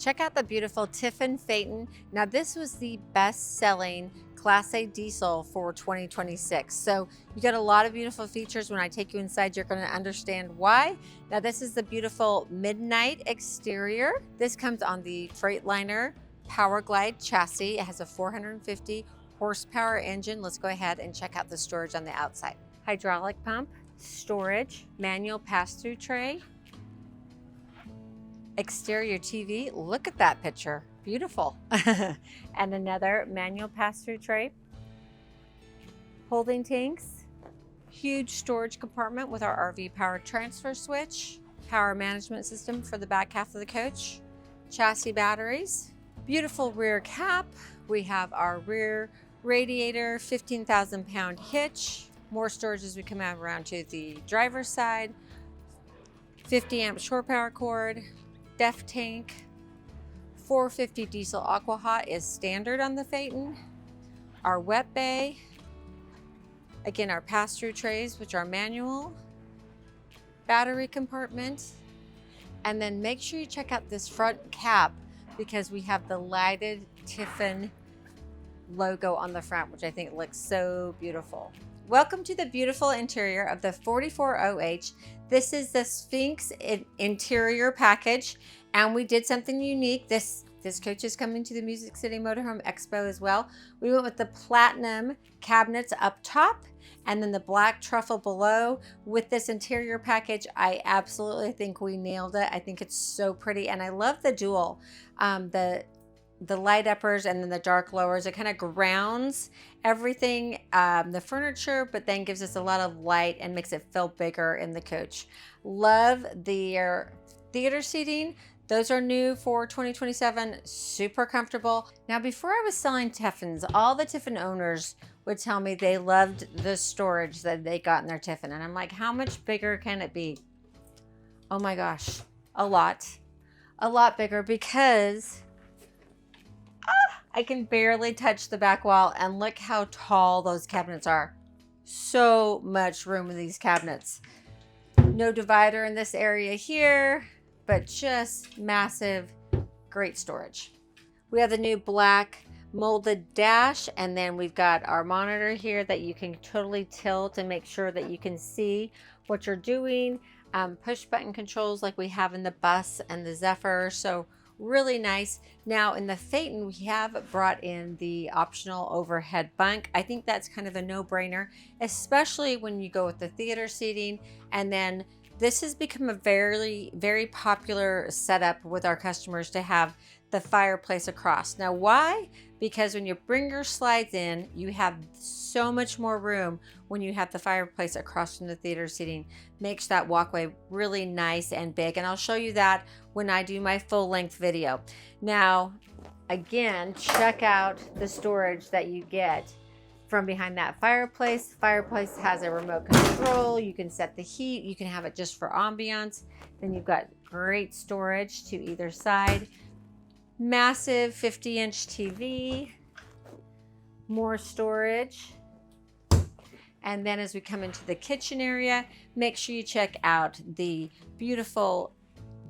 Check out the beautiful Tiffin Phaeton. Now this was the best-selling Class A diesel for 2026. So you got a lot of beautiful features. When I take you inside, you're going to understand why. Now this is the beautiful midnight exterior. This comes on the Freightliner PowerGlide chassis. It has a 450 horsepower engine. Let's go ahead and check out the storage on the outside. Hydraulic pump, storage, manual pass-through tray, exterior TV. Look at that picture, beautiful. And another manual pass-through tray, holding tanks, huge storage compartment with our RV power transfer switch, power management system for the back half of the coach, chassis batteries, beautiful rear cap. We have our rear radiator, 15,000 pound hitch, more storage as we come out around to the driver's side, 50 amp shore power cord, DEF tank, 450 diesel aqua hot is standard on the Phaeton. Our wet bay, again our pass-through trays which are manual, battery compartment, and then make sure you check out this front cap because we have the lighted Tiffin logo on the front, which I think looks so beautiful. Welcome to the beautiful interior of the 44OH. This is the Sphinx interior package, and we did something unique. This coach is coming to the Music City Motorhome Expo as well. We went with the platinum cabinets up top and then the black truffle below. With this interior package, I absolutely think we nailed it. I think it's so pretty, and I love the dual, the light uppers and then the dark lowers. It kind of grounds everything, the furniture, but then gives us a lot of light and makes it feel bigger in the coach. Love the theater seating. Those are new for 2027, super comfortable. Now, before I was selling Tiffins, all the Tiffin owners would tell me they loved the storage that they got in their Tiffin. And I'm like, how much bigger can it be? Oh my gosh, a lot bigger, because I can barely touch the back wall, and look how tall those cabinets are. So much room in these cabinets. No divider in this area here, but just massive, great storage. We have the new black molded dash, and then we've got our monitor here that you can totally tilt and make sure that you can see what you're doing. Push button controls like we have in the Bus and the Zephyr, so really nice. Now in the Phaeton, we have brought in the optional overhead bunk. I think that's kind of a no-brainer, especially when you go with the theater seating. And then this has become a very, very popular setup with our customers to have the fireplace across. Now why? Because when you bring your slides in, you have so much more room when you have the fireplace across from the theater seating. Makes that walkway really nice and big, and I'll show you that when I do my full length video. Now, again, check out the storage that you get from behind that fireplace. Fireplace has a remote control. You can set the heat. You can have it just for ambiance. Then you've got great storage to either side. Massive 50-inch TV, more storage. And then as we come into the kitchen area, make sure you check out the beautiful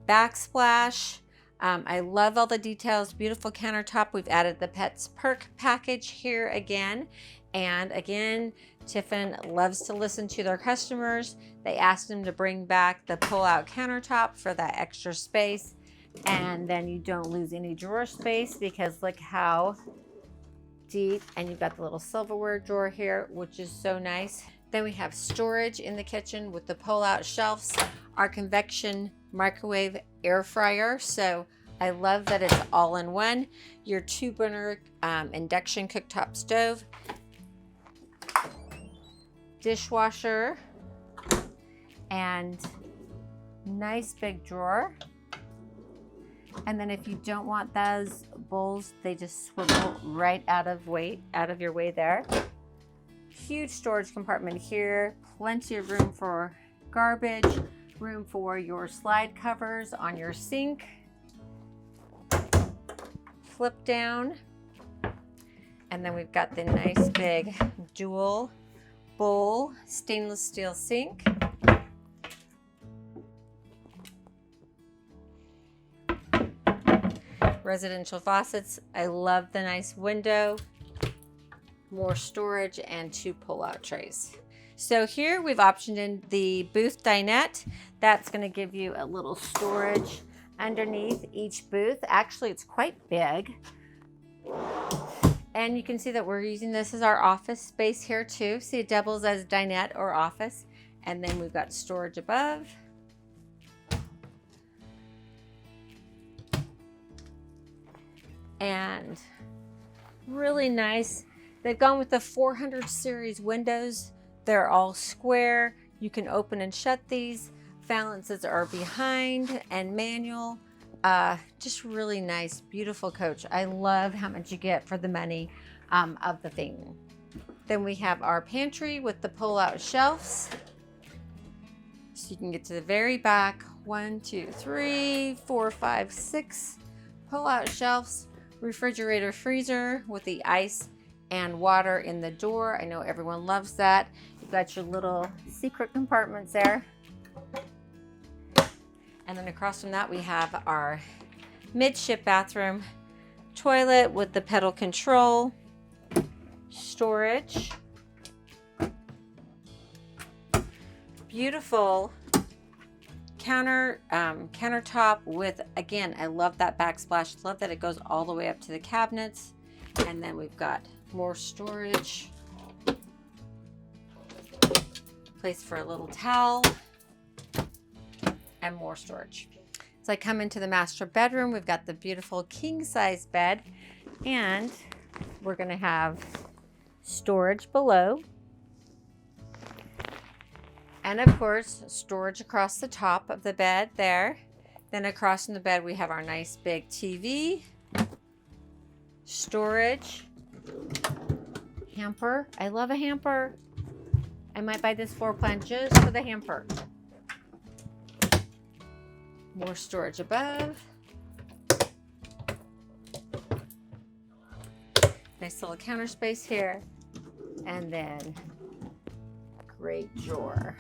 backsplash. I love all the details, beautiful countertop. We've added the Pets Perk package here again. And again, Tiffin loves to listen to their customers. They asked them to bring back the pull-out countertop for that extra space. And then you don't lose any drawer space, because look how deep, and you've got the little silverware drawer here, which is so nice. Then we have storage in the kitchen with the pull-out shelves, our convection microwave air fryer. So I love that it's all in one. Your 2-burner induction cooktop stove, dishwasher, and nice big drawer. And then if you don't want those bowls, they just swivel right out of your way there. Huge storage compartment here, plenty of room for garbage, room for your slide covers on your sink, flip down, and then we've got the nice big dual bowl stainless steel sink. residential faucets. I love the nice window, more storage, and 2 pull-out trays. So here we've optioned in the booth dinette. That's going to give you a little storage underneath each booth. Actually, it's quite big. And you can see that we're using this as our office space here too. See, it doubles as dinette or office. And then we've got storage above. And really nice. They've gone with the 400 series windows. They're all square. You can open and shut these. Valances are behind and manual. Just really nice, beautiful coach. I love how much you get for the money of the thing. Then we have our pantry with the pull-out shelves. So you can get to the very back. 1, 2, 3, 4, 5, 6 pull-out shelves. Refrigerator, freezer with the ice and water in the door. I know everyone loves that. You've got your little secret compartments there. And then across from that, we have our midship bathroom, toilet with the pedal control, storage, beautiful countertop with, again, I love that backsplash. Love that it goes all the way up to the cabinets. And then we've got more storage, place for a little towel, and more storage. So I come into the master bedroom. We've got the beautiful king size bed, and we're gonna have storage below. And of course, storage across the top of the bed there. Then across from the bed, we have our nice big TV, storage, hamper. I love a hamper. I might buy this floor plan just for the hamper. More storage above. Nice little counter space here. And then great drawer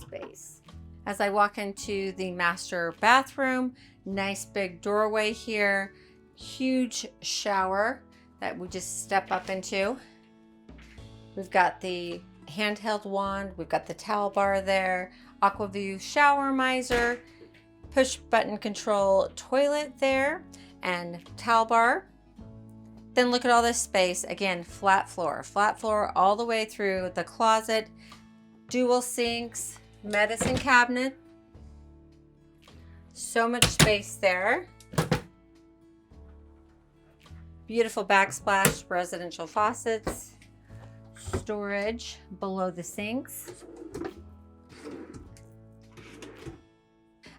space. As I walk into the master bathroom, nice big doorway here, huge shower that we just step up into. We've got the handheld wand, we've got the towel bar there, AquaView shower miser, push button control toilet there, and towel bar. Then look at all this space. Again, flat floor all the way through the closet, dual sinks, medicine cabinet. So much space there. Beautiful backsplash residential faucets, storage below the sinks.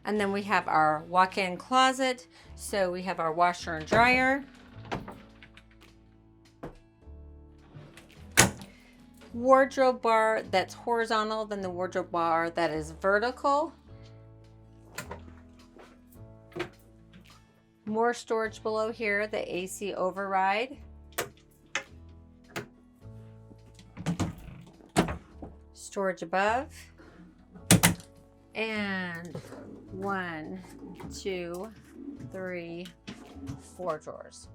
And then we have our walk-in closet. So we have our washer and dryer. Wardrobe bar that's horizontal, then the wardrobe bar that is vertical. More storage below here, the AC override. Storage above. And 1, 2, 3, 4 drawers.